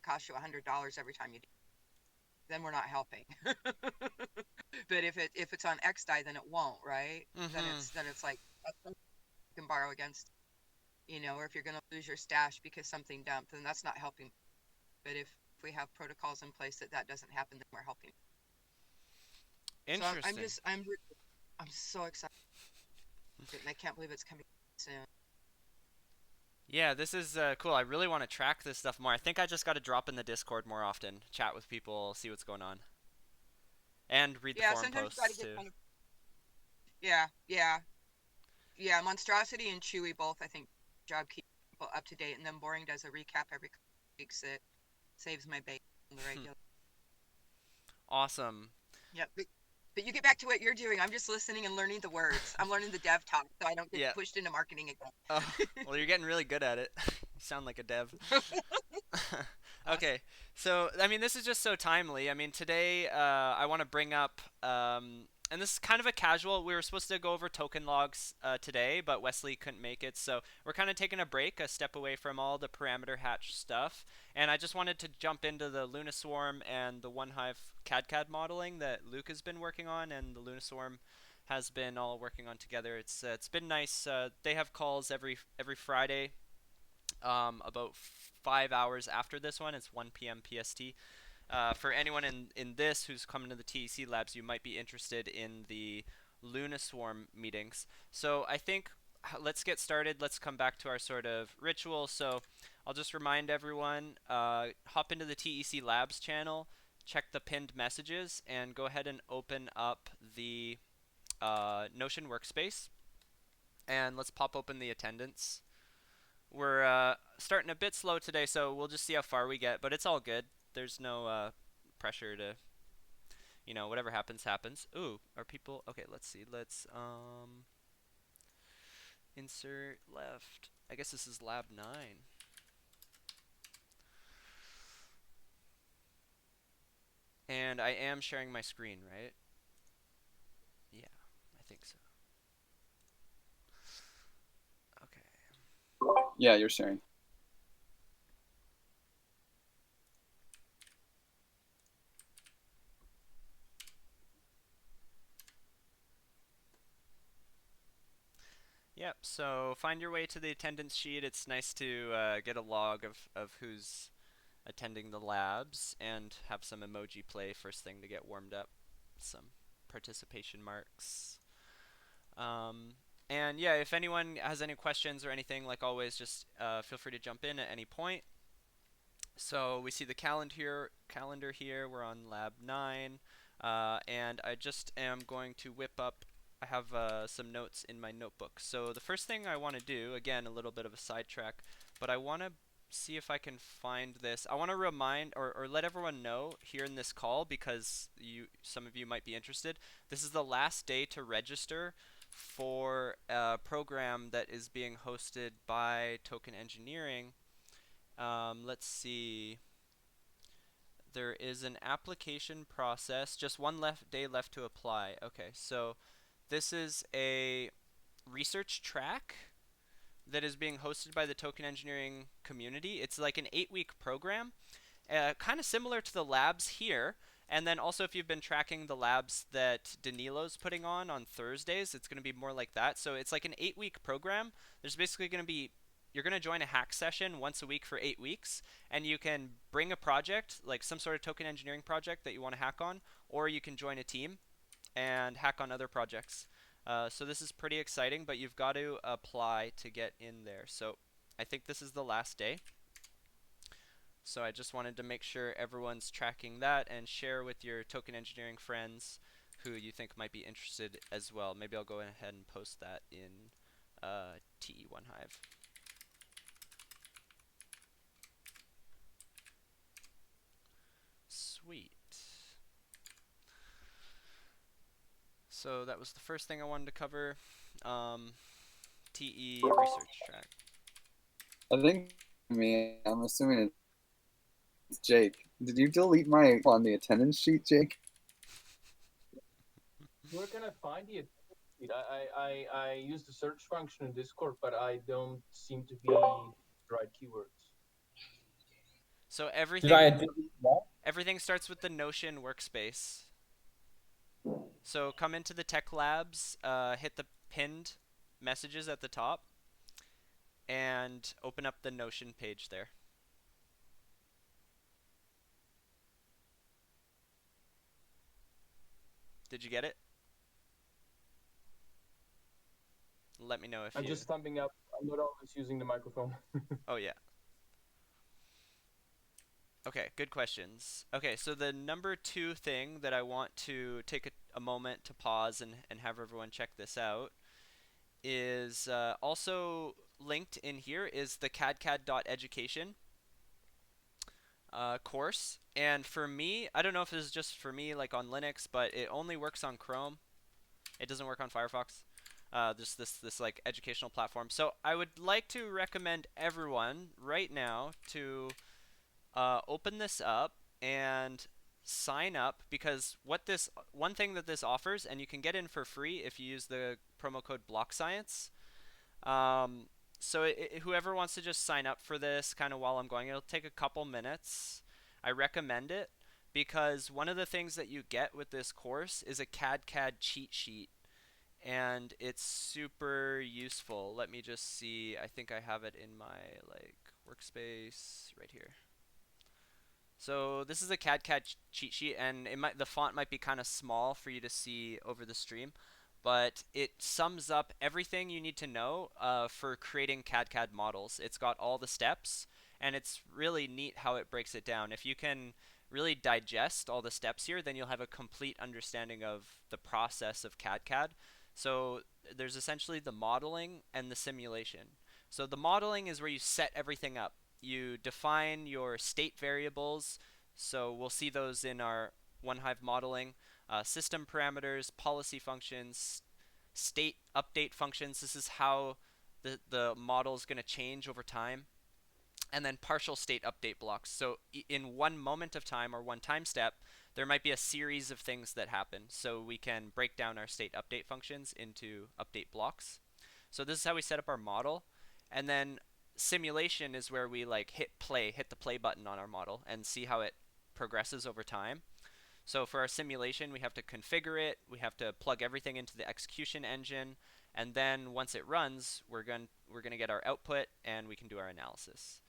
cost you $100 every time you do, then we're not helping. But if it's on XDI, then it won't, right? Mm-hmm. Then it's like that's something you can borrow against, or if you're going to lose your stash because something dumped, then that's not helping. But if we have protocols in place that doesn't happen, then we're helping. So Interesting. I'm so excited, and I can't believe it's coming soon. Yeah, this is cool. I really want to track this stuff more. I think I just got to drop in the Discord more often, chat with people, see what's going on, and read the Yeah, forum sometimes you got to posts get too. kind of yeah, yeah, yeah. Monstrosity and Chewy both, I think, job keep people up to date, and then Boring does a recap every couple weeks. It saves my bacon on the regular. Awesome. Yep. But you get back to what you're doing. I'm just listening and learning the words. I'm learning the dev talk, so I don't get Yeah. pushed into marketing Oh, again. well, you're getting really good at it. You sound like a dev. Awesome. Okay, so I mean, this is just so timely. I mean, today I want to bring up, and this is kind of a casual. We were supposed to go over token logs today, but Wesley couldn't make it, so we're kind of taking a break, a step away from all the parameter hatch stuff. And I just wanted to jump into the Luna Swarm and the OneHive cadCAD modeling that Luke has been working on, and the Luna Swarm has been all working on together. It's been nice. They have calls every Friday, about 5 hours after this one. It's 1 p.m. PST. For anyone in this who's coming to the TEC labs, you might be interested in the Luna Swarm meetings. So I think let's get started. Let's come back to our sort of ritual. So I'll just remind everyone, hop into the TEC labs channel, check the pinned messages, and go ahead and open up the Notion workspace. And let's pop open the attendance. We're starting a bit slow today, so we'll just see how far we get, but it's all good. There's no pressure to, whatever happens, happens. Ooh, are people. Okay, let's see. Let's insert left. I guess this is lab 9. And I am sharing my screen, right? Yeah, I think so. Okay. Yeah, you're sharing. Yep, so find your way to the attendance sheet. It's nice to get a log of who's attending the labs and have some emoji play first thing to get warmed up. Some participation marks. Um, and yeah, if anyone has any questions or anything, like always, just feel free to jump in at any point. So we see the calendar here. We're on lab 9, and I just am going to whip up. I have some notes in my notebook. So the first thing I want to do, again, a little bit of a sidetrack, but I want to see if I can find this. I want to remind or let everyone know here in this call, because some of you might be interested. This is the last day to register for a program that is being hosted by Token Engineering. Let's see. There is an application process. Just one day left to apply. Okay, so this is a research track that is being hosted by the token engineering community. It's like an 8-week program, kind of similar to the labs here. And then also, if you've been tracking the labs that Danilo's putting on Thursdays, it's going to be more like that. So it's like an 8-week program. There's basically going to be You're going to join a hack session once a week for 8 weeks, and you can bring a project, like some sort of token engineering project that you want to hack on, or you can join a team and hack on other projects. So this is pretty exciting, but you've got to apply to get in there. So I think this is the last day. So I just wanted to make sure everyone's tracking that and share with your token engineering friends who you think might be interested as well. Maybe I'll go ahead and post that in TE1 Hive. Sweet. So that was the first thing I wanted to cover. Um, TE research track. I think me. I'm assuming it's Jake. Did you delete my on the attendance sheet, Jake? Where can I find the attendance sheet? I use the search function in Discord, but I don't seem to be the right keywords. So Did I do that? everything starts with the Notion workspace. So come into the Tech Labs, hit the pinned messages at the top, and open up the Notion page there. Did you get it? Let me know if I'm you... just thumbing up. I'm not always using the microphone. Oh, yeah. Okay, good questions. Okay, so the number 2 thing that I want to take a moment to pause and have everyone check this out is also linked in here is the cadCAD.education course. And for me, I don't know if this is just for me like on Linux, but it only works on Chrome. It doesn't work on Firefox. Just this like educational platform. So I would like to recommend everyone right now to open this up and sign up, because one thing that this offers, and you can get in for free if you use the promo code BlockScience. Um, so whoever wants to just sign up for this kind of while I'm going, it'll take a couple minutes. I recommend it because one of the things that you get with this course is a cadCAD cheat sheet, and it's super useful. Let me just see. I think I have it in my like workspace right here. So this is a cadCAD cheat sheet, and the font might be kind of small for you to see over the stream, but it sums up everything you need to know for creating cadCAD models. It's got all the steps, and it's really neat how it breaks it down. If you can really digest all the steps here, then you'll have a complete understanding of the process of cadCAD. So there's essentially the modeling and the simulation. So the modeling is where you set everything up. You define your state variables, so we'll see those in our OneHive modeling, system parameters, policy functions, state update functions. This is how the model is going to change over time. And then partial state update blocks. So in one moment of time or one time step, there might be a series of things that happen. So we can break down our state update functions into update blocks. So this is how we set up our model. And then simulation is where we like hit the play button on our model and see how it progresses over time. So for our simulation, we have to configure it, we have to plug everything into the execution engine, and then once it runs, we're going to get our output and we can do our analysis.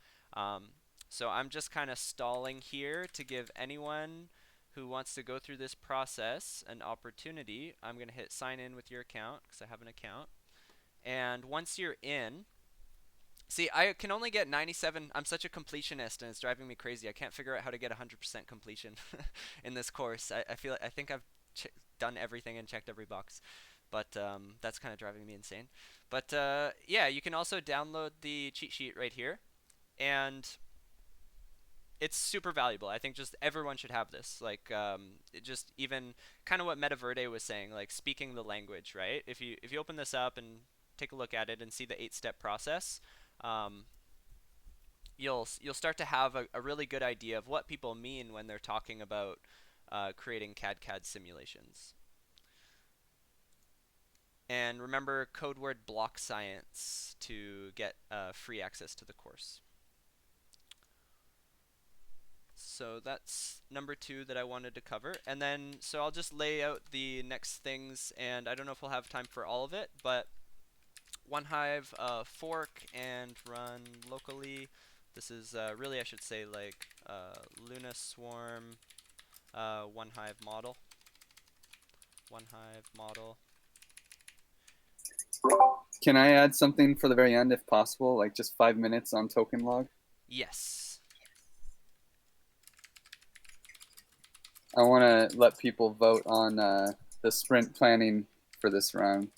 So I'm just kind of stalling here to give anyone who wants to go through this process an opportunity. I'm going to hit sign in with your account because I have an account. And once you're in, see, I can only get 97. I'm such a completionist, and it's driving me crazy. I can't figure out how to get 100% completion in this course. I think I've done everything and checked every box, but that's kind of driving me insane. But yeah, you can also download the cheat sheet right here, and it's super valuable. I think just everyone should have this. Like, just even kind of what Metaverde was saying, like speaking the language, right? If you open this up and take a look at it and see the 8-step process, um, you'll start to have a really good idea of what people mean when they're talking about creating cadCAD simulations. And remember code word block science to get free access to the course. So that's number 2 that I wanted to cover. And then, so I'll just lay out the next things, and I don't know if we'll have time for all of it, but OneHive fork and run locally. This is really, I should say, like Luna Swarm OneHive model. OneHive model. Can I add something for the very end if possible, like just 5 minutes on token log? Yes. I want to let people vote on the sprint planning for this run.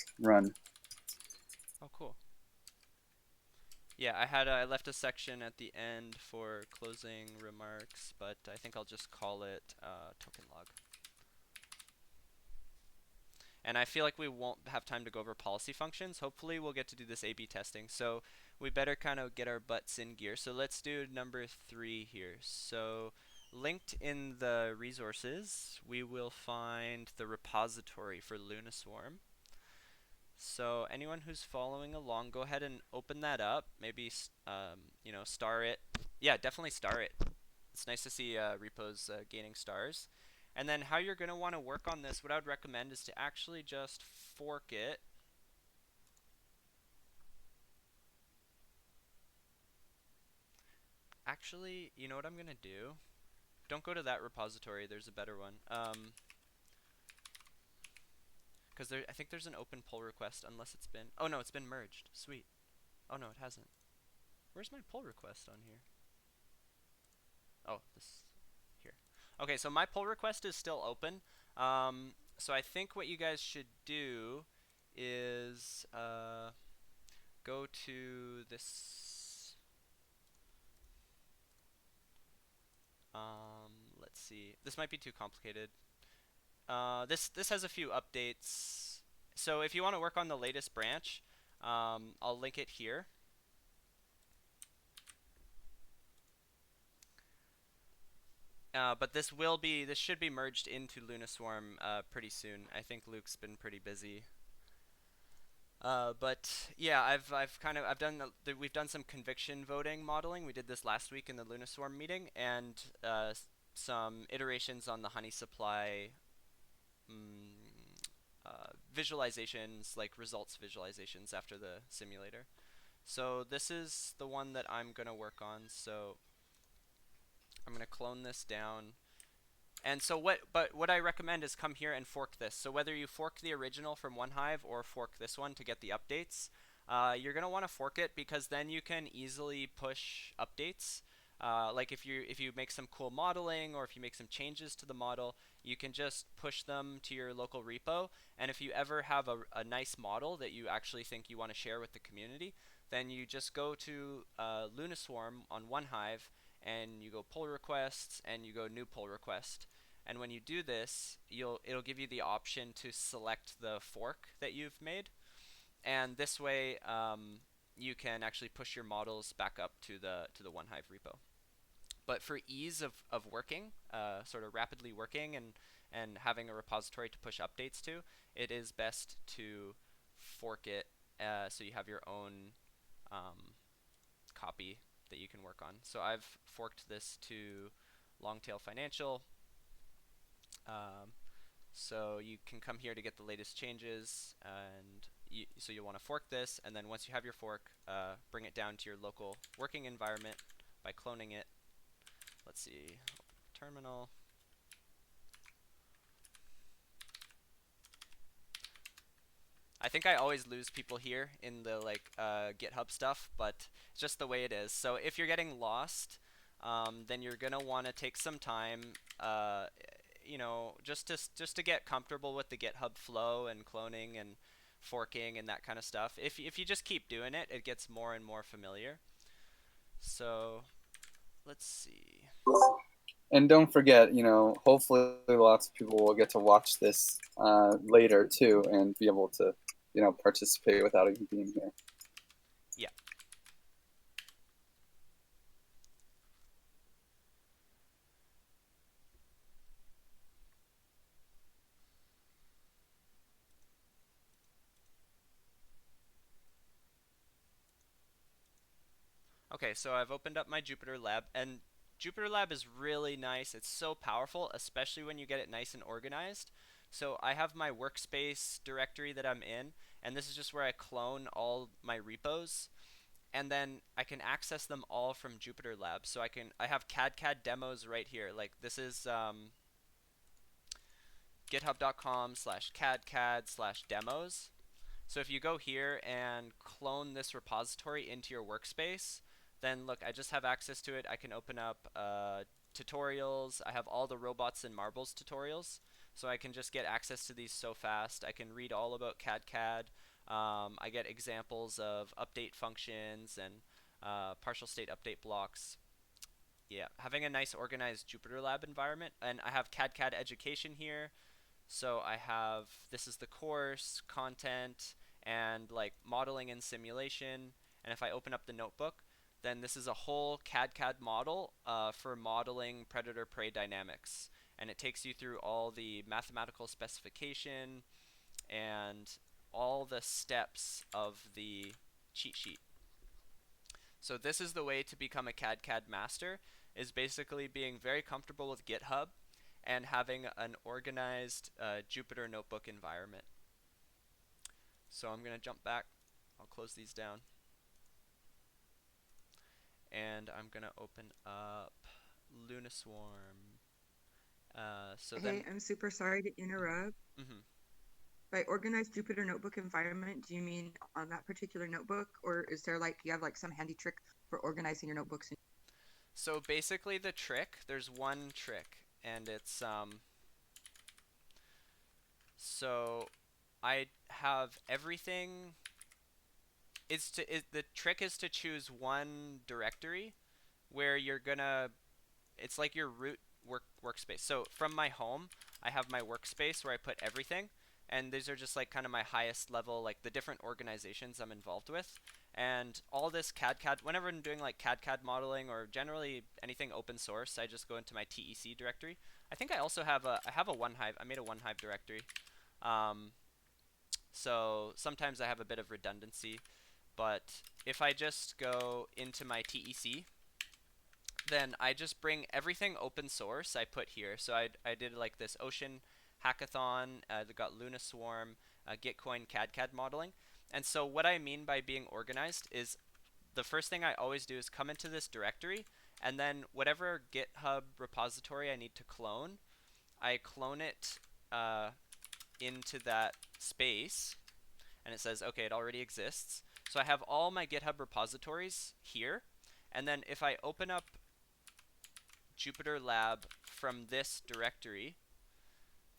Oh, cool. Yeah, I left a section at the end for closing remarks, but I think I'll just call it token log. And I feel like we won't have time to go over policy functions. Hopefully we'll get to do this A/B testing. So we better kind of get our butts in gear. So let's do number 3 here. So linked in the resources, we will find the repository for LunaSwarm. So anyone who's following along, go ahead and open that up. Maybe, you know, star it. Yeah, definitely star it. It's nice to see repos gaining stars. And then how you're going to want to work on this, what I would recommend is to actually just fork it. Actually, you know what I'm going to do? Don't go to that repository, there's a better one. Because I think there's an open pull request, unless it's been... Oh no, it's been merged. Sweet. Oh no, it hasn't. Where's my pull request on here? Oh, this... Here. Okay, so my pull request is still open. So I think what you guys should do is go to this... let's see. This might be too complicated. This has a few updates. So if you want to work on the latest branch, I'll link it here. But this should be merged into LunaSwarm pretty soon. I think Luke's been pretty busy. But yeah, we've done some conviction voting modeling. We did this last week in the LunaSwarm meeting, and some iterations on the honey supply visualizations, like results visualizations after the simulator. So this is the one that I'm gonna work on. So I'm gonna clone this down. And so what I recommend is come here and fork this. So whether you fork the original from one hive or fork this one to get the updates, you're gonna want to fork it because then you can easily push updates. Like if you make some cool modeling or if you make some changes to the model, you can just push them to your local repo. And if you ever have a nice model that you actually think you want to share with the community, then you just go to LunaSwarm on one hive and you go pull requests and you go new pull request. And when you do this, it'll give you the option to select the fork that you've made, and this way you can actually push your models back up to the one hive repo. But for ease of working, sort of rapidly working and having a repository to push updates to, it is best to fork it so you have your own copy that you can work on. So I've forked this to Longtail Financial. So you can come here to get the latest changes, and so you'll want to fork this, and then once you have your fork, bring it down to your local working environment by cloning it. Let's see, terminal. I think I always lose people here in the GitHub stuff, but it's just the way it is. So if you're getting lost, then you're gonna want to take some time, just to get comfortable with the GitHub flow and cloning and forking and that kind of stuff. If you just keep doing it, it gets more and more familiar. So let's see. And don't forget, hopefully lots of people will get to watch this later too and be able to, participate without even being here. Yeah. Okay, so I've opened up my Jupyter Lab, and Jupyter Lab is really nice. It's so powerful, especially when you get it nice and organized. So I have my Workspace directory that I'm in, and this is just where I clone all my repos, and then I can access them all from Jupyter Lab. So I have cadCAD demos right here. Like this is github.com/cadCAD/demos. So if you go here and clone this repository into your workspace, then look, I just have access to it. I can open up tutorials. I have all the robots and marbles tutorials, so I can just get access to these so fast. I can read all about cadCAD. I get examples of update functions and partial state update blocks. Yeah, having a nice organized Jupyter Lab environment. And I have cadCAD education here. So this is the course, content, and like modeling and simulation. And if I open up the notebook, then this is a whole cadCAD model for modeling predator-prey dynamics. And it takes you through all the mathematical specification and all the steps of the cheat sheet. So this is the way to become a cadCAD master. is basically being very comfortable with GitHub and having an organized Jupyter Notebook environment. So I'm going to jump back. I'll close these down. And I'm going to open up Lunaswarm. Hey, I'm super sorry to interrupt. Mhm. By organized Jupyter Notebook environment, do you mean on that particular notebook, or is there like you have like some handy trick for organizing your notebooks? So basically the trick, there's one trick, and it's so I have everything the trick is to choose one directory where you're gonna it's like your root workspace. So from my home, I have my workspace where I put everything, and these are just like kind of my highest level, like the different organizations I'm involved with. And all this cadCAD, whenever I'm doing like cadCAD modeling or generally anything open source, I just go into my TEC directory. I think I also have I have a OneHive. I made a OneHive directory. Um, so sometimes I have a bit of redundancy, but if I just go into my TEC, then I just bring everything open source I put here. So I did like this Ocean hackathon, got Luna Swarm, Gitcoin cadCAD modeling. And so what I mean by being organized is the first thing I always do is come into this directory, and then whatever GitHub repository I need to clone, I clone it into that space, and it says, okay, it already exists. So I have all my GitHub repositories here, and then if I open up Jupyter Lab from this directory,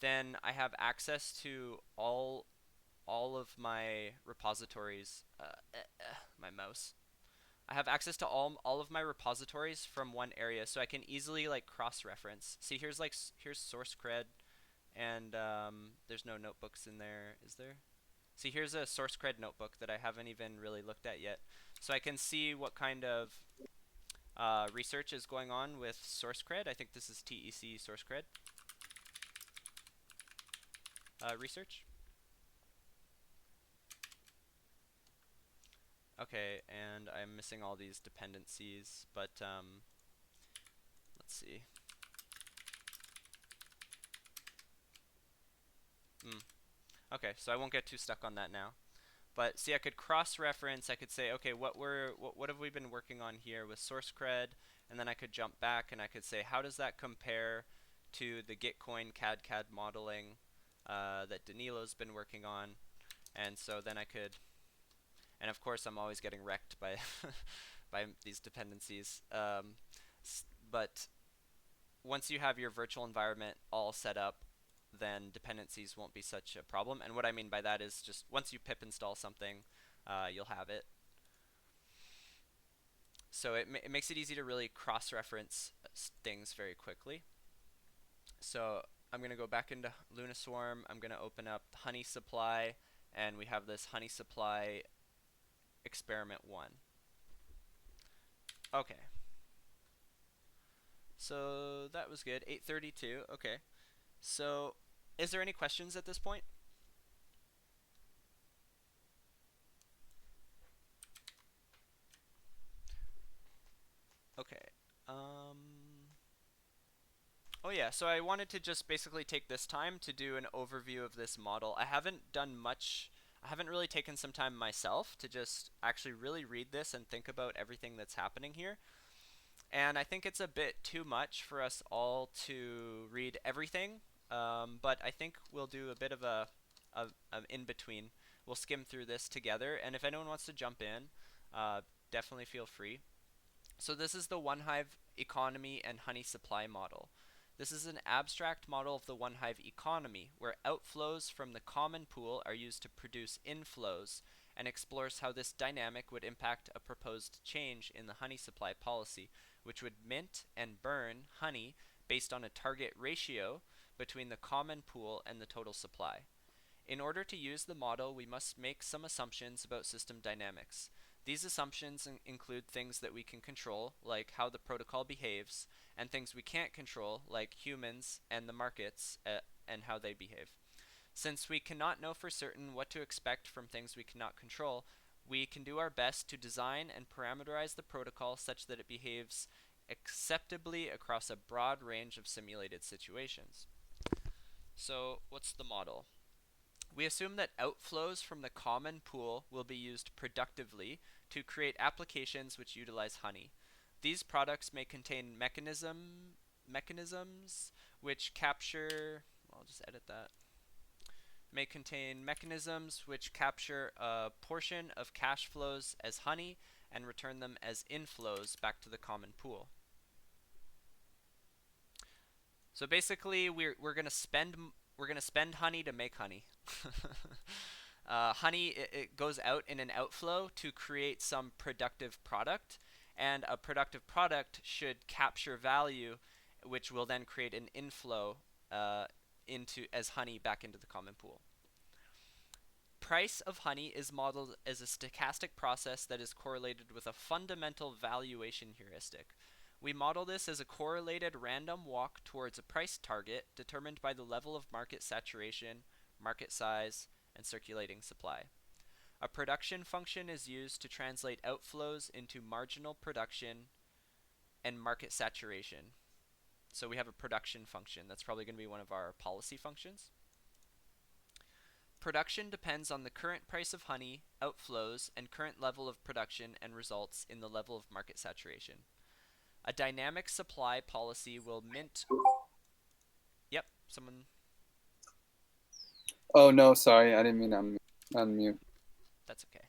then I have access to all of my repositories. My mouse. I have access to all of my repositories from one area, so I can easily like cross-reference. See, here's like here's source cred, and there's no notebooks in there, is there? See, here's a source cred notebook that I haven't even really looked at yet, so I can see what kind of research is going on with source cred. I think this is TEC source cred research. Okay, and I'm missing all these dependencies, but let's see. Okay, so I won't get too stuck on that now. But see, I could cross-reference. I could say, okay, what have we been working on here with source cred, and then I could jump back and I could say, how does that compare to the Gitcoin cadCAD modeling that Danilo's been working on? And so then I could, and of course I'm always getting wrecked by by these dependencies. But once you have your virtual environment all set up, then dependencies won't be such a problem. And what I mean by that is just once you pip install something, you'll have it. So it makes it easy to really cross-reference things very quickly. So I'm going to go back into Lunaswarm. I'm going to open up Honey Supply, and we have this Honey Supply experiment 1. Okay. So that was good. 832. Okay. So is there any questions at this point? Okay. Oh yeah, so I wanted to just basically take this time to do an overview of this model. I haven't done much. I haven't really taken some time myself to just actually really read this and think about everything that's happening here. And I think it's a bit too much for us all to read everything, but I think we'll do a bit of a in-between. We'll skim through this together, and if anyone wants to jump in, definitely feel free. So this is the OneHive economy and honey supply model. This is an abstract model of the OneHive economy, where outflows from the common pool are used to produce inflows, and explores how this dynamic would impact a proposed change in the honey supply policy, which would mint and burn honey based on a target ratio between the common pool and the total supply. In order to use the model, we must make some assumptions about system dynamics. These assumptions include things that we can control, like how the protocol behaves, and things we can't control, like humans and the markets and how they behave. Since we cannot know for certain what to expect from things we cannot control, we can do our best to design and parameterize the protocol such that it behaves acceptably across a broad range of simulated situations. So what's the model? We assume that outflows from the common pool will be used productively to create applications which utilize honey. These products may contain mechanisms which capture, I'll just edit that, may contain mechanisms which capture a portion of cash flows as honey and return them as inflows back to the common pool. So basically, we're gonna spend honey to make honey. Honey it goes out in an outflow to create some productive product, and a productive product should capture value, which will then create an inflow into as honey back into the common pool. Price of honey is modeled as a stochastic process that is correlated with a fundamental valuation heuristic. We model this as a correlated random walk towards a price target determined by the level of market saturation, market size, and circulating supply. A production function is used to translate outflows into marginal production and market saturation. So we have a production function. That's probably going to be one of our policy functions. Production depends on the current price of honey, outflows, and current level of production, and results in the level of market saturation. A dynamic supply policy will mint. Yep, someone. Oh no, sorry, I didn't mean to unmute. That's okay.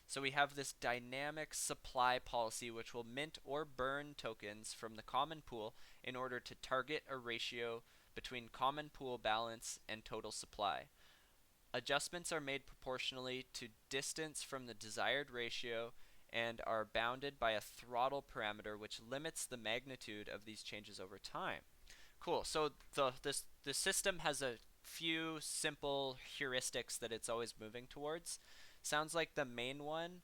So we have this dynamic supply policy which will mint or burn tokens from the common pool in order to target a ratio between common pool balance and total supply. Adjustments are made proportionally to distance from the desired ratio and are bounded by a throttle parameter which limits the magnitude of these changes over time. Cool. So the system has a few simple heuristics that it's always moving towards. Sounds like the main one,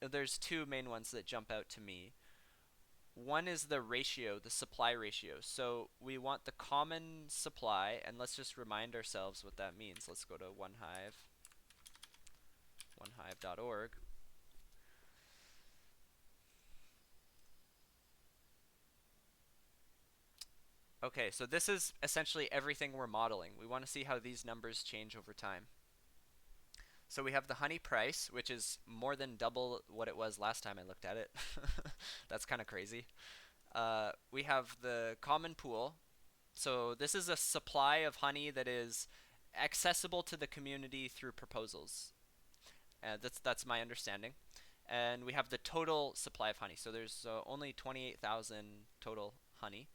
there's two main ones that jump out to me. One is the ratio, the supply ratio. So we want the common supply, and let's just remind ourselves what that means. Let's go to onehive.org. Okay, so this is essentially everything we're modeling. We want to see how these numbers change over time. So we have the honey price, which is more than double what it was last time I looked at it. That's kind of crazy. We have the common pool. So this is a supply of honey that is accessible to the community through proposals. That's my understanding. And we have the total supply of honey. So there's only 28,000 total honey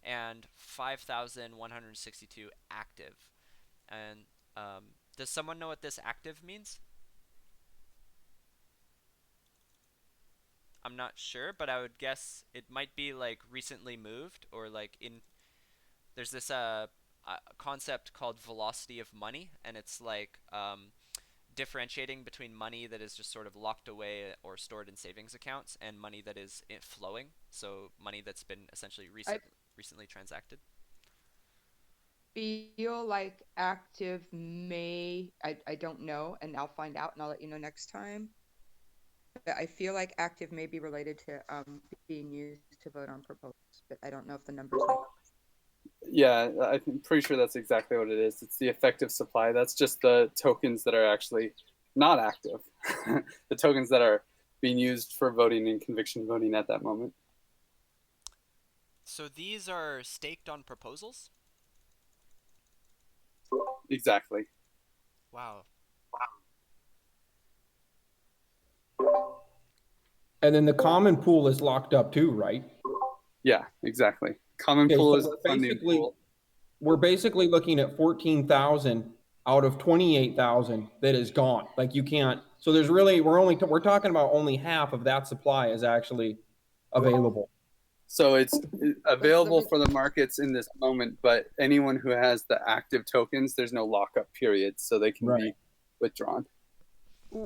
and 5,162 active. And does someone know what this active means? I'm not sure, but I would guess it might be like recently moved or like there's this concept called velocity of money, and it's like differentiating between money that is just sort of locked away or stored in savings accounts and money that is flowing, so money that's been essentially recently transacted. Feel like active I don't know, and I'll find out and I'll let you know next time. But I feel like active may be related to being used to vote on proposals, but I don't know if the numbers like. Yeah, I'm pretty sure that's exactly what it is. It's the effective supply. That's just the tokens that are actually not active. The tokens that are being used for voting and conviction voting at that moment. So these are staked on proposals? Exactly. Wow. And then the common pool is locked up too, right? Yeah, exactly. Common Okay, pool so is the funding pool. We're basically looking at 14,000 out of 28,000 that is gone. Like you can't. So there's really we're talking about only half of that supply is actually available. So it's available for the markets in this moment, but anyone who has the active tokens, there's no lockup period, so they can be withdrawn.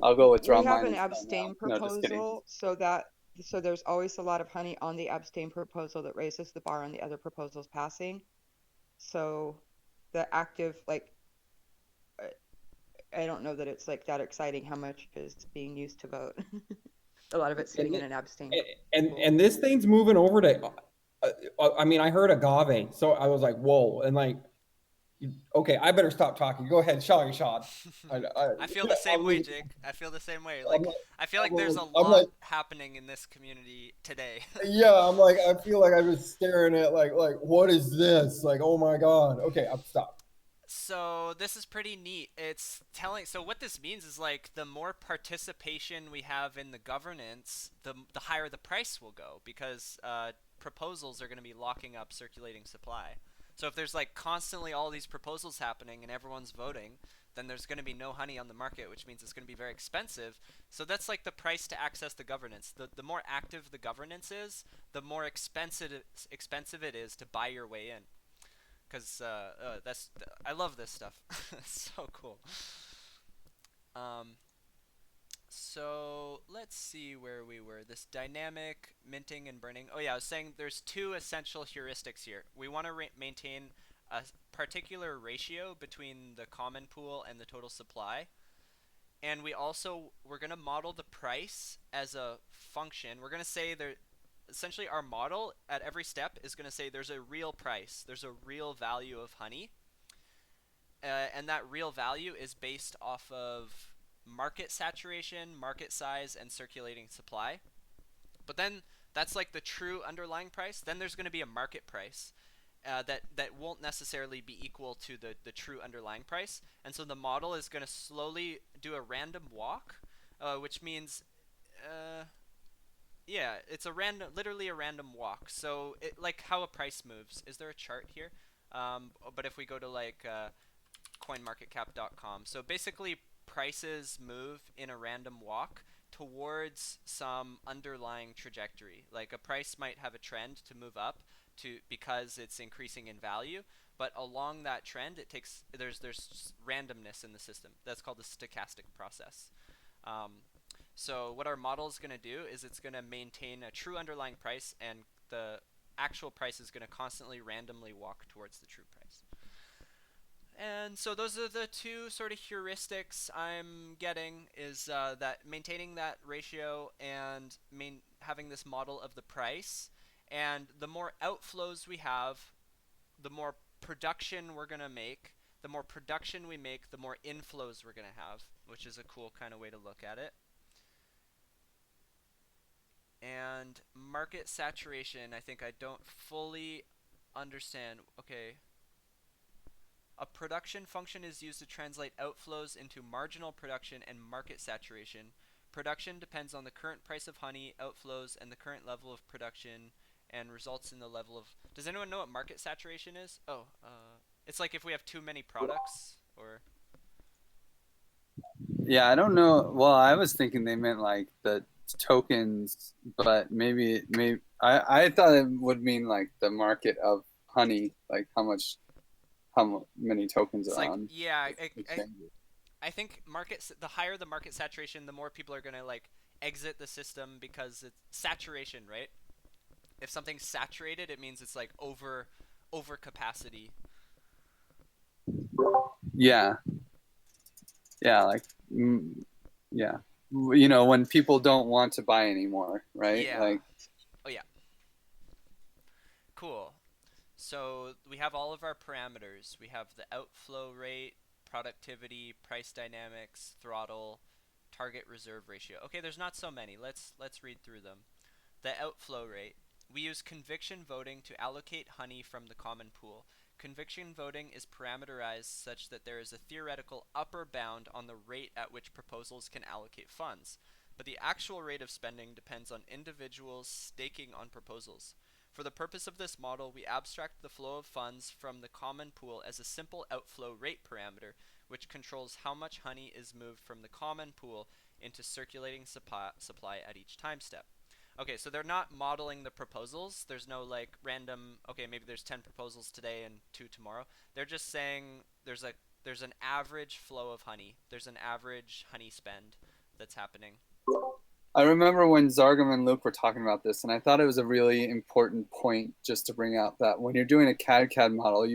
I'll go withdraw mine. We have an abstain proposal, so there's always a lot of honey on the abstain proposal that raises the bar on the other proposals passing. So the active, like, I don't know that it's like that exciting how much is being used to vote. A lot of it's sitting in an abstain. And this thing's moving over to, I mean, I heard agave, so I was like, whoa, and like, okay, I better stop talking. Go ahead, Sean. I feel the same way, Jake. I feel the same way. Like, I feel like there's a I'm lot like, happening in this community today. yeah, I'm like, I feel like I'm just staring at like, what is this? Like, oh my God. Okay, I'll stop. So this is pretty neat. It's telling. So what this means is like the more participation we have in the governance, the higher the price will go because proposals are going to be locking up circulating supply. So if there's like constantly all these proposals happening and everyone's voting, then there's going to be no honey on the market, which means it's going to be very expensive. So that's like the price to access the governance. The more active the governance is, the more expensive it is to buy your way in. Because I love this stuff. It's so cool. So let's see where we were. This dynamic minting and burning. Oh yeah, I was saying there's two essential heuristics here. We want to maintain a particular ratio between the common pool and the total supply. And we're going to model the price as a function. We're going to say essentially our model at every step is going to say there's a real price. There's a real value of honey. And that real value is based off of market saturation, market size, and circulating supply. But then that's like the true underlying price. Then there's going to be a market price that won't necessarily be equal to the true underlying price. And so the model is going to slowly do a random walk, which means, yeah, it's literally a random walk. So like how a price moves. Is there a chart here? But if we go to like coinmarketcap.com, so basically prices move in a random walk towards some underlying trajectory. Like a price might have a trend to move up because it's increasing in value, but along that trend there's randomness in the system. That's called the stochastic process. So what our model is going to do is it's going to maintain a true underlying price, and the actual price is going to constantly randomly walk towards the true price. And so those are the two sort of heuristics I'm getting, is that maintaining that ratio and having this model of the price. And the more outflows we have, the more production we're going to make. The more production we make, the more inflows we're going to have, which is a cool kind of way to look at it. And market saturation, I think I don't fully understand. Okay. A production function is used to translate outflows into marginal production and market saturation. Production depends on the current price of honey, outflows, and the current level of production, and results in the level of... Does anyone know what market saturation is? Oh, it's like if we have too many products, or... Yeah, I don't know. Well, I was thinking they meant like the tokens, but maybe I thought it would mean like the market of honey, like how many tokens It's are like, on. yeah, I think the higher the market saturation, the more people are going to like exit the system, because it's saturation, right? If something's saturated, it means it's like over capacity. Yeah. Yeah, like yeah. You know, when people don't want to buy anymore, right? Yeah. Like, oh yeah. Cool. So we have all of our parameters. We have the outflow rate, productivity, price dynamics, throttle, target reserve ratio. Okay, there's not so many. Let's read through them. The outflow rate. We use conviction voting to allocate honey from the common pool. Conviction voting is parameterized such that there is a theoretical upper bound on the rate at which proposals can allocate funds, but the actual rate of spending depends on individuals staking on proposals. For the purpose of this model, we abstract the flow of funds from the common pool as a simple outflow rate parameter, which controls how much honey is moved from the common pool into circulating supply at each time step. Okay, so they're not modeling the proposals. There's no like random, okay, maybe there's 10 proposals today and 2 tomorrow. They're just saying there's an average flow of honey. There's an average honey spend that's happening. I remember when Zargam and Luke were talking about this, and I thought it was a really important point just to bring out that when you're doing a cadCAD model,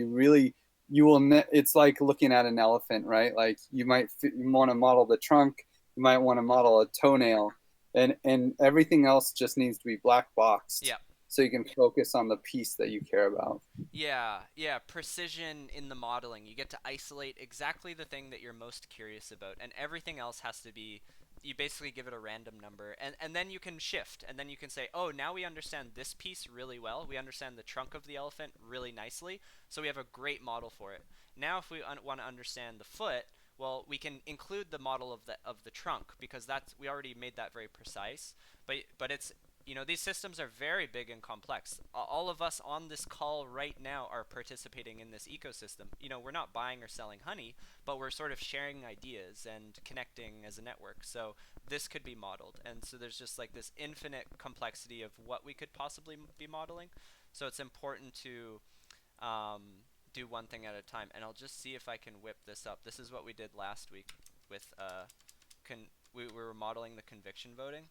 it's like looking at an elephant, right? Like you want to model the trunk, you might want to model a toenail, and everything else just needs to be black boxed. Yeah. So you can focus on the piece that you care about. Yeah, precision in the modeling. You get to isolate exactly the thing that you're most curious about, and everything else has to be, you basically give it a random number, and then you can shift, and then you can say, oh, now we understand this piece really well. We understand the trunk of the elephant really nicely, so we have a great model for it. Now if we want to understand the foot, well, we can include the model of the trunk, because that's, we already made that very precise, but it's, these systems are very big and complex. All of us on this call right now are participating in this ecosystem. We're not buying or selling honey, but we're sort of sharing ideas and connecting as a network. So this could be modeled. And so there's just like this infinite complexity of what we could possibly be modeling. So it's important to do one thing at a time. And I'll just see if I can whip this up. This is what we did last week with, we were modeling the conviction voting.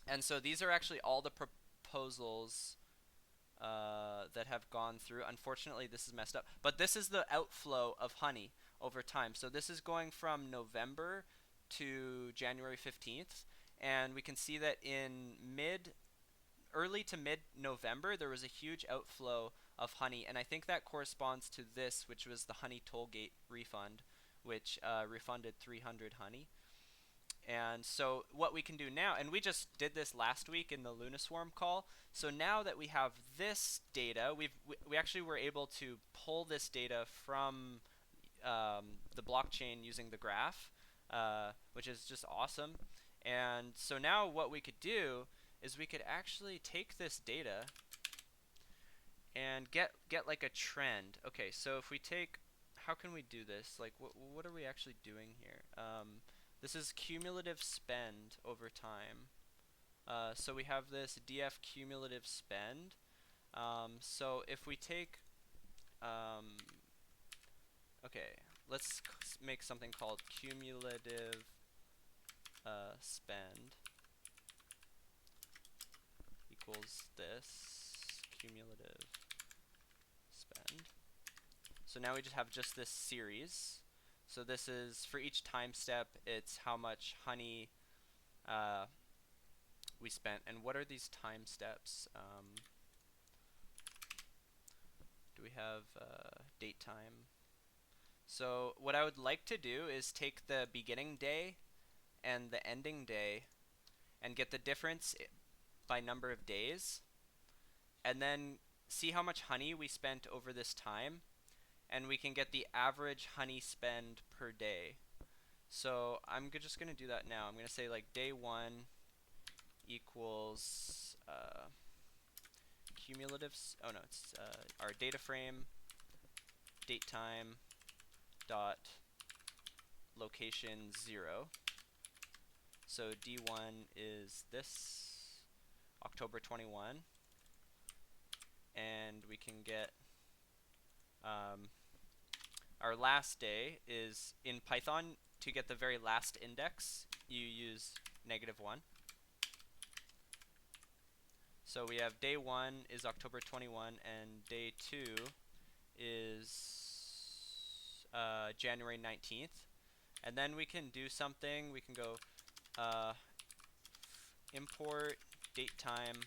And so these are actually all the proposals that have gone through. Unfortunately, this is messed up. But this is the outflow of honey over time. So this is going from November to January 15th. And we can see that in early to mid-November, there was a huge outflow of honey. And I think that corresponds to this, which was the honey tollgate refund, which refunded 300 honey. And so what we can do now, and we just did this last week in the Lunaswarm call, so now that we have this data, we actually were able to pull this data from the blockchain using the graph, which is just awesome. And so now what we could do is we could actually take this data and get like a trend. Okay, so if we take, how can we do this? Like, what are we actually doing here? This is cumulative spend over time. So we have this df cumulative spend. So if we take, okay, let's make something called cumulative spend equals this cumulative spend. So now we just have this series. So this is, for each time step, it's how much honey we spent. And what are these time steps? Do we have date time? So what I would like to do is take the beginning day and the ending day and get the difference by number of days, and then see how much honey we spent over this time, and we can get the average honey spend per day. So I'm just going to do that now. I'm going to say like day 1 equals cumulative, oh no, it's our data frame date time dot location 0. So D1 is this, October 21, and we can get our last day is, in Python, to get the very last index, you use -1. So we have day 1 is October 21, and day 2 is January 19th. And then we can do something. We can go import date time.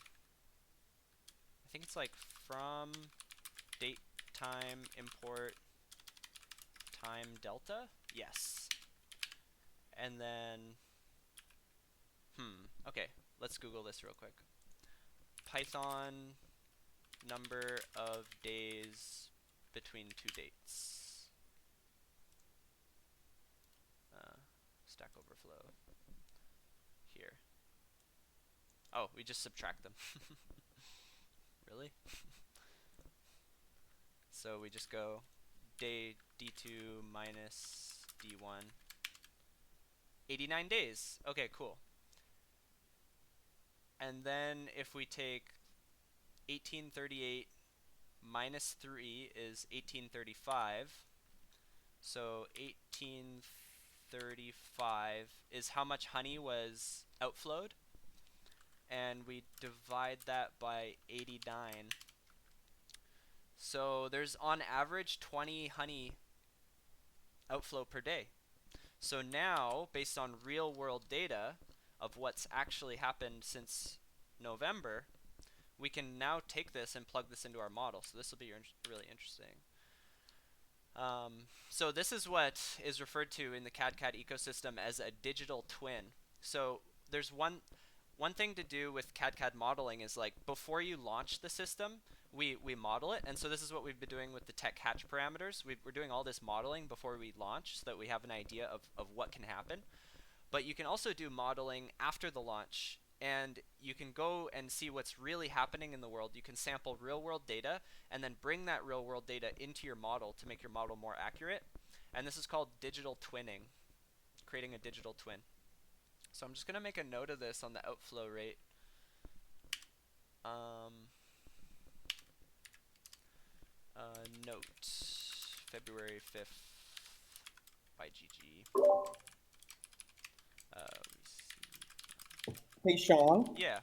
I think it's like from date time import time delta. Yes. And then okay, let's Google this real quick. Python number of days between two dates. Stack Overflow here. Oh, we just subtract them. Really? So we just go day D2 minus D1. 89 days. Okay, cool. And then if we take 1838 minus 3 is 1835. So 1835 is how much honey was outflowed. And we divide that by 89. So there's on average 20 honey outflow per day. So now, based on real world data, of what's actually happened since November, we can now take this and plug this into our model. So this will be really interesting. So this is what is referred to in the cadCAD ecosystem as a digital twin. So there's one thing to do with cadCAD modeling is, like, before you launch the system, we model it. And so this is what we've been doing with the TEC hatch parameters. We're doing all this modeling before we launch so that we have an idea of what can happen. But you can also do modeling after the launch, and you can go and see what's really happening in the world. You can sample real-world data and then bring that real-world data into your model to make your model more accurate. And this is called digital twinning, creating a digital twin. So I'm just going to make a note of this on the outflow rate. Note, February 5th by GG. Hey, Sean, Yeah.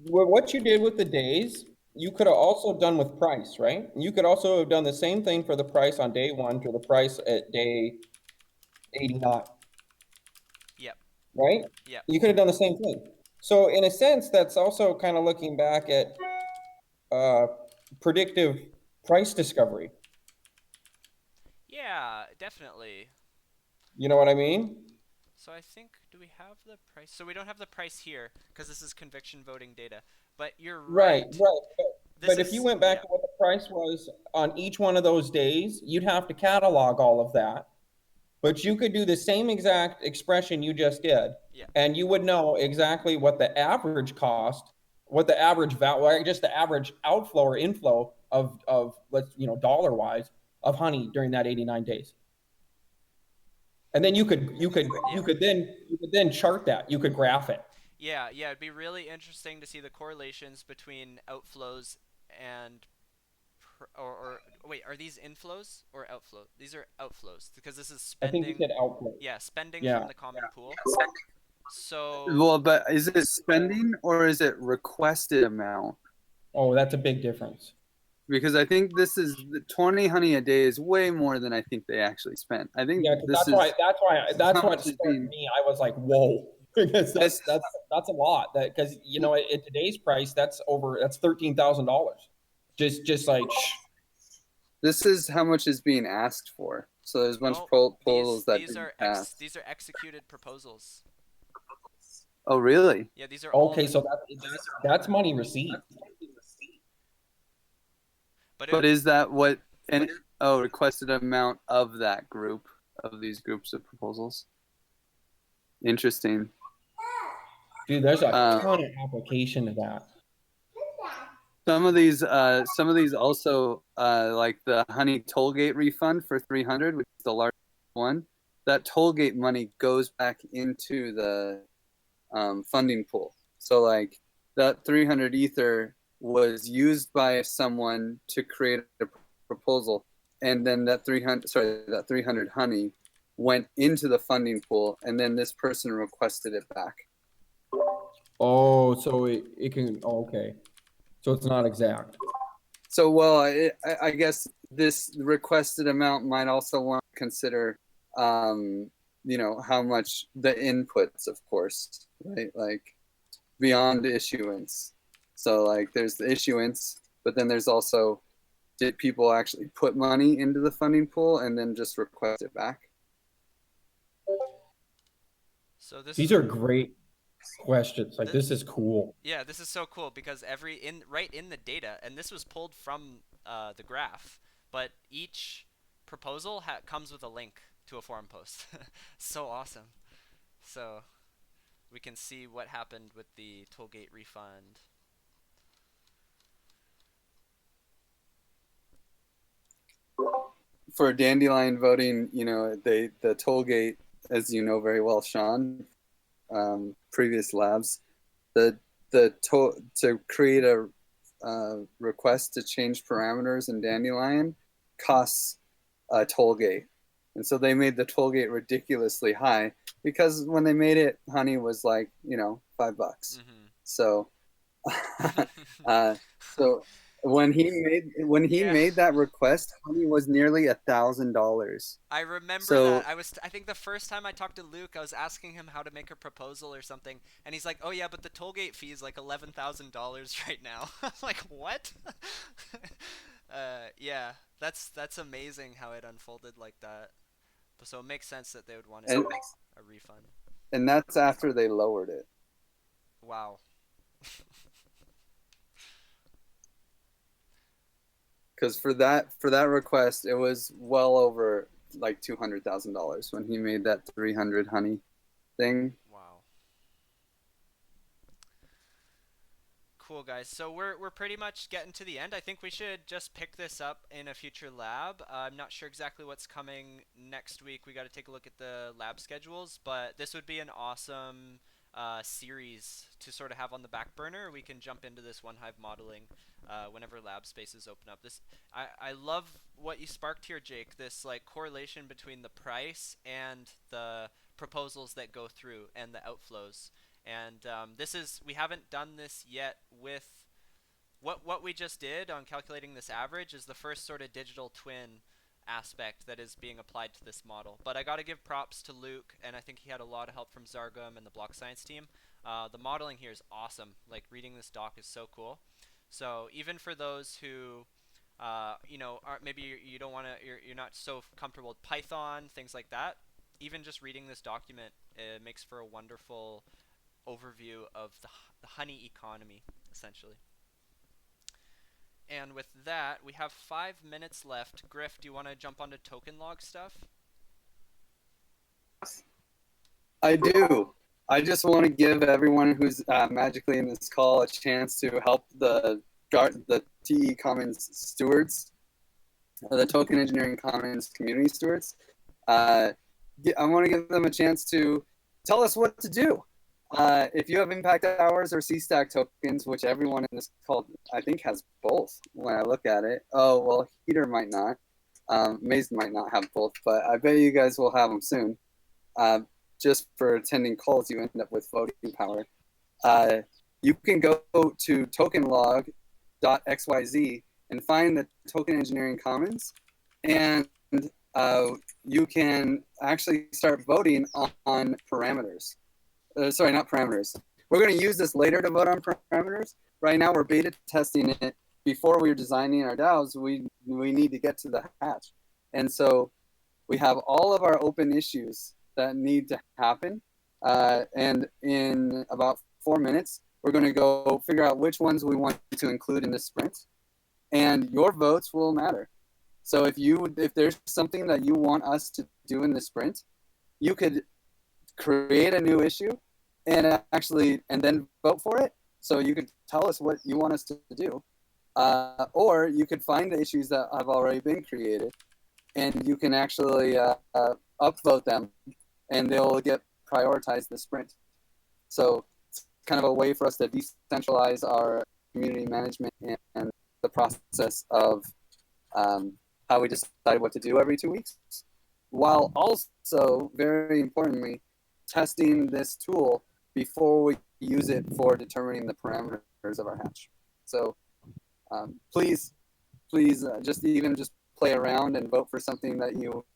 what you did with the days, you could have also done with price, right? You could also have done the same thing for the price on day 1 to the price at day 89. Yep. Right? Yep. You could have done the same thing. So in a sense, that's also kind of looking back at predictive price discovery. Yeah, definitely. You know what I mean? So I think, do we have the price? So we don't have the price here because this is conviction voting data. But you're right. But if you went back to what the price was on each one of those days, you'd have to catalog all of that. But you could do the same exact expression you just did, and you would know exactly what the average cost, what the average value, just the average outflow or inflow of let's, dollar wise, of honey during that 89 days. And then you could then chart that. You could graph it. Yeah, it'd be really interesting to see the correlations between outflows and or wait, are these inflows or outflows? These are outflows because this is spending. I think you said outflow. Yeah, spending from the common pool. So. Well, but is it spending or is it requested amount? Oh, that's a big difference. Because I think this is 20 honey a day is way more than I think they actually spent. I think that's what scared me. I was like, whoa, because that's a lot. That because at today's price, that's $13,000. Just like. This is how much is being asked for. So there's a bunch of proposals these are executed proposals. Oh, really? Yeah, these are okay. So that's money received. But is that what requested amount of that group, of these groups of proposals? Interesting. Dude, there's a ton of application to that. Some of these also, like the honey tollgate refund for 300, which is the largest one. That tollgate money goes back into the funding pool. So like that 300 ether was used by someone to create a proposal, and then that 300 honey went into the funding pool, and then this person requested it back. Oh, so it can. Oh, okay, so it's not exact. So well, I guess this requested amount might also want to consider, how much the inputs, of course, right? Like beyond issuance. So like there's the issuance, but then there's also, did people actually put money into the funding pool and then just request it back? So these are great questions. Like this is cool. Yeah, this is so cool because right in the data, and this was pulled from the graph, but each proposal comes with a link to a forum post. So awesome. So we can see what happened with the tollgate refund. For dandelion voting, the tollgate, as you know very well, Sean, previous labs, to create a request to change parameters in dandelion costs a tollgate, and so they made the tollgate ridiculously high because when they made it, honey was like $5. Mm-hmm. So, When he Yeah. made that request, honey was nearly $1,000. I remember So that. I think the first time I talked to Luke, I was asking him how to make a proposal or something, and he's like, "Oh yeah, but the tollgate fee is like $11,000 right now." I'm like, "What?" Yeah, that's amazing how it unfolded like that. So it makes sense that they would want and a refund. and that's after they lowered it. Wow. Because for that request, it was well over like $200,000 when he made that 300 honey thing. Wow. Cool, guys. So we're pretty much getting to the end. I think we should just pick this up in a future lab. I'm not sure exactly what's coming next week. We got to take a look at the lab schedules, but this would be an awesome series to sort of have on the back burner. We can jump into this one hive modeling whenever lab spaces open up. I love what you sparked here, Jake. This like correlation between the price and the proposals that go through and the outflows. And we haven't done this yet with what we just did on calculating this average is the first sort of digital twin aspect that is being applied to this model. But I got to give props to Luke, and I think he had a lot of help from Zargum and the block science team. The modeling here is awesome. Like reading this doc is so cool. So even for those who maybe you don't want to, you're not so comfortable with Python, things like that. Even just reading this document, it makes for a wonderful overview of the honey economy, essentially. And with that, we have 5 minutes left. Griff, do you want to jump onto token log stuff? I do. I just want to give everyone who's magically in this call a chance to help the TE Commons stewards, or the Token Engineering Commons community stewards. I want to give them a chance to tell us what to do. If you have impact hours or CStack tokens, which everyone in this call, I think, has both when I look at it. Oh, well, Heater might not. Maze might not have both, but I bet you guys will have them soon. Just for attending calls, you end up with voting power. You can go to tokenlog.xyz and find the Token Engineering Commons, and you can actually start voting on parameters. Sorry, not parameters. We're going to use this later to vote on parameters. Right now, we're beta testing it. Before we're designing our DAOs, we need to get to the hatch. And so we have all of our open issues that need to happen. And in about 4 minutes, we're going to go figure out which ones we want to include in the sprint. And your votes will matter. So if there's something that you want us to do in the sprint, you could create a new issue and then vote for it. So you could tell us what you want us to do. Or you could find the issues that have already been created and you can actually upvote them and they'll get prioritized the sprint. So it's kind of a way for us to decentralize our community management and the process of how we decide what to do every 2 weeks, while also, very importantly, testing this tool before we use it for determining the parameters of our hatch. So please just play around and vote for something that you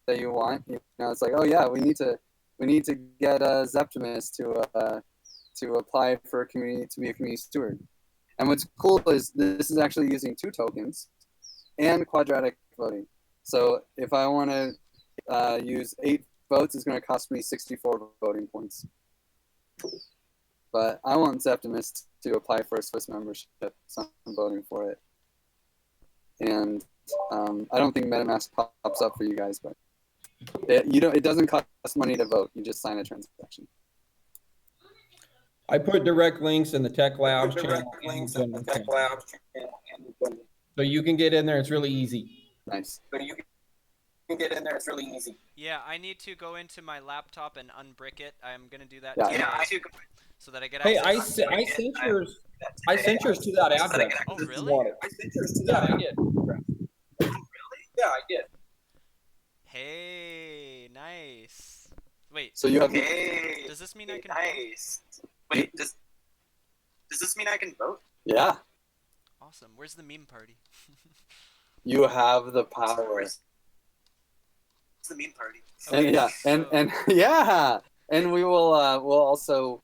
want. It's like, oh yeah, we need to get Zeptimus to apply for a community to be a community steward. And what's cool is this is actually using 2 tokens and quadratic voting. So if I want to use 8 votes, it's going to cost me 64 voting points. But I want Zeptimus to apply for a Swiss membership, so I'm voting for it. And I don't think MetaMask pops up for you guys, but it doesn't cost money to vote. You just sign a transaction. I put direct links in the TEC Lab channel. So you can get in there. It's really easy. Nice. So you can get in there. It's really easy. Yeah, I need to go into my laptop and unbrick it. I'm gonna do that Yeah. today, I do. so that I get Hey, access. I sent yours. I sent yours to that address. Oh, really? Yeah, I did. Yeah, I did. Hey, nice. Wait. So you have. Does this mean I can? Nice. Wait, does this mean I can vote? Yeah. Awesome. awesome. Where's the meme party? You have the power. It's the meme party. And Okay, yeah, so- and yeah, and we will we'll also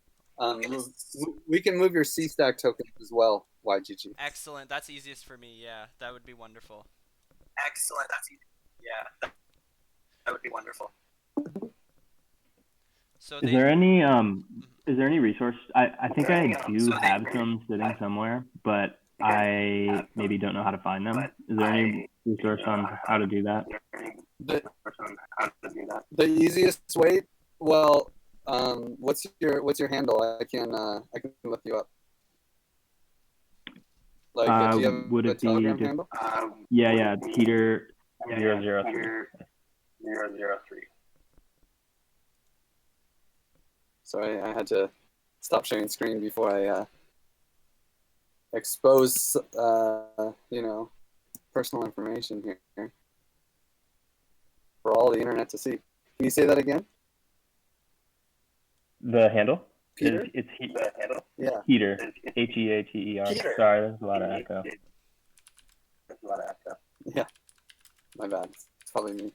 we can move your C-stack tokens as well, YGG. Excellent. That's easiest for me. Yeah, that would be wonderful. Excellent. Yeah, that would be wonderful. So Is there any resource? I think I do have some sitting somewhere, but I maybe don't know how to find them. Is there any resource on how to do that? The easiest way, well, what's your handle? I can look you up. Like, do you have would a it be Telegram just, handle? yeah, Peter 003. Sorry, I had to stop sharing screen before I expose personal information here for all the internet to see. Can you say that again? The handle? Peter? It's Yeah. Peter. Heater. Peter. Sorry, there's a lot of echo. Yeah. My bad. It's probably me.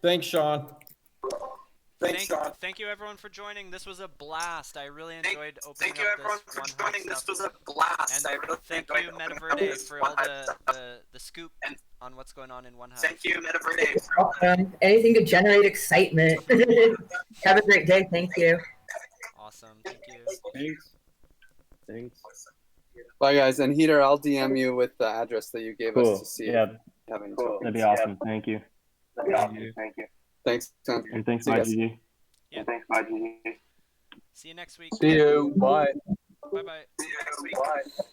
Thanks, Sean. Thank you everyone for joining. This was a blast. I really enjoyed opening Thank you up everyone this for one joining. This was a blast. And I really thank enjoyed you opening up Metaverde this for all stuff. the scoop on what's going on in One Hive. Thank you, Metaverde. Anything to generate excitement. Have a great day. Thank you. Awesome. Thank you. Thanks. Bye, guys. And Heater, I'll DM you with the address that you gave us to see. Yeah, if you have any tokens. that'd be awesome. Thank you. Thanks, Sam. And thanks, See you guys. YGG. Yeah. See you next week. See you. Bye. Bye bye. Bye.